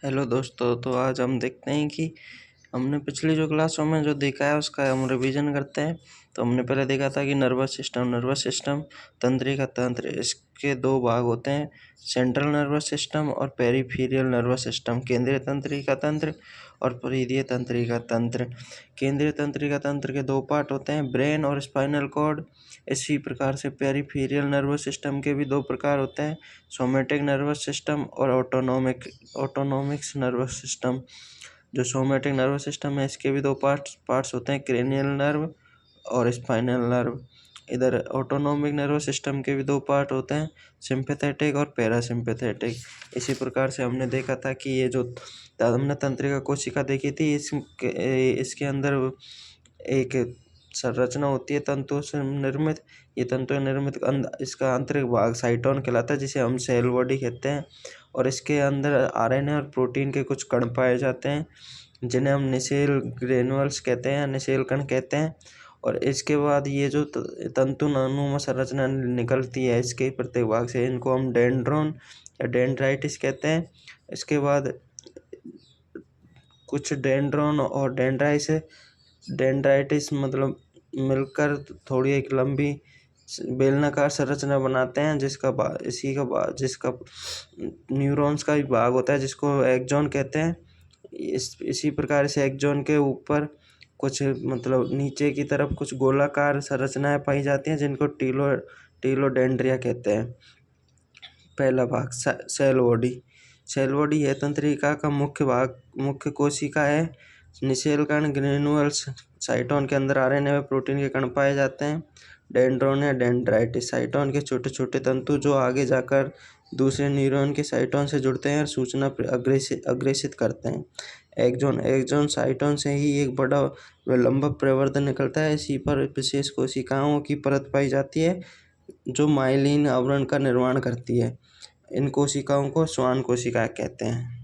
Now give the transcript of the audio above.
Hello दोस्तों, तो आज हम देखते हैं कि हमने पिछली जो क्लासों में जो देखा है उसका हम रिवीजन करते हैं। तो हमने पहले देखा था कि नर्वस सिस्टम, तंत्रिका तंत्र, इसके दो भाग होते हैं, सेंट्रल नर्वस सिस्टम और पेरिफेरल नर्वस सिस्टम, केंद्रीय तंत्रिका तंत्र और परिधीय तंत्रिका तंत्र। केंद्रीय तंत्रिका तंत्र के दो पार्ट होते हैं, ब्रेन और स्पाइनल कॉर्ड। इसी प्रकार से पेरिफेरल नर्वस सिस्टम के भी दो प्रकार होते हैं, सोमैटिक नर्वस सिस्टम और ऑटोनोमिक्स नर्वस सिस्टम। जो सोमैटिक नर्वस सिस्टम है इसके भी दो पार्ट्स होते हैं, क्रेनियल नर्व और स्पाइनल नर्व। इधर ऑटोनोमिक नर्वस सिस्टम के भी दो पार्ट होते हैं, सिंपैथेटिक और पैरासिम्पैथेटिक। इसी प्रकार से हमने देखा था कि ये जो हमने तंत्रिका कोशिका देखी थी, इसके अंदर एक संरचना होती है तंतुओं से निर्मित। ये तंतुओं निर्मित इसका आंतरिक भाग साइटोन कहलाता है, जिसे हम सेल बॉडी कहते हैं। और इसके अंदर आरएनए और प्रोटीन के कुछ कण पाए जाते हैं, जिन्हें हम निसेल ग्रेन्युल्स कहते हैं, निसेल कण कहते हैं। और इसके बाद ये जो तंतुनुमा संरचना निकलती है इसके प्रत्येक भाग से, इनको हम डेंड्रोन या डेंड्राइटिस कहते हैं। इसके बाद कुछ डेंड्रोन और डेंड्राइटिस मतलब मिलकर थोड़ी एक लंबी बेलनाकार संरचना बनाते हैं, जिसका न्यूरॉन्स का भी भाग होता है, जिसको एक्सॉन कहते हैं। इसी प्रकार से एक्सॉन के ऊपर कुछ मतलब नीचे की तरफ कुछ गोलाकार संरचनाएं पाई जाती हैं, जिनको टीलोडेंड्रिया कहते हैं। पहला भाग सेल बॉडी है तंत्रिका का मुख्य कोशिका है। निसेल कण ग्रेन्युल्स साइटोन के अंदर आरएनए व प्रोटीन के कण पाए जाते हैं। डेंड्रोन या डेंड्राइटिस साइटोन के छोटे छोटे तंतु जो आगे जाकर दूसरे न्यूरॉन के साइटोन से जुड़ते हैं और सूचना अग्रेषित करते हैं। एक्सॉन साइटोन से ही एक बड़ा व लंबा प्रवर्धन निकलता है। इसी पर विशेष कोशिकाओं की परत पाई जाती है जो माइलिन आवरण का निर्माण करती है। इन कोशिकाओं को श्वान कोशिका कहते हैं।